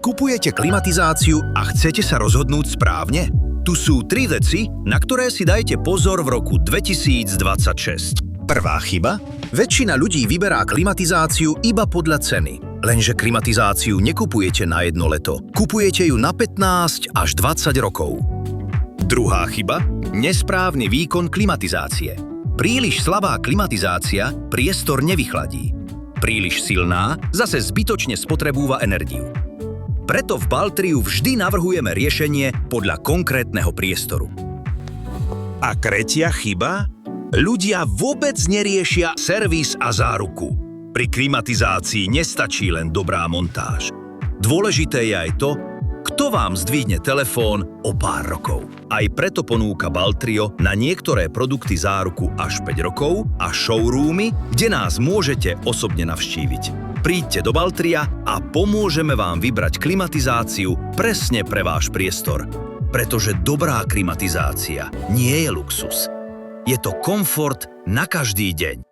Kupujete klimatizáciu a chcete sa rozhodnúť správne? Tu sú 3 veci, na ktoré si dajte pozor v roku 2026. Prvá chyba? Väčšina ľudí vyberá klimatizáciu iba podľa ceny. Lenže klimatizáciu nekupujete na jedno leto. Kupujete ju na 15 až 20 rokov. Druhá chyba? Nesprávny výkon klimatizácie. Príliš slabá klimatizácia priestor nevychladí. Príliš silná zase zbytočne spotrebúva energiu. Preto v Baltriu vždy navrhujeme riešenie podľa konkrétneho priestoru. A tretia chyba? Ľudia vôbec neriešia servis a záruku. Pri klimatizácii nestačí len dobrá montáž. Dôležité je aj to, kto vám zdvihne telefón o pár rokov. Aj preto ponúka Baltrio na niektoré produkty záruku až 5 rokov a showroomy, kde nás môžete osobne navštíviť. Príďte do Baltria a pomôžeme vám vybrať klimatizáciu presne pre váš priestor. Pretože dobrá klimatizácia nie je luxus. Je to komfort na každý deň.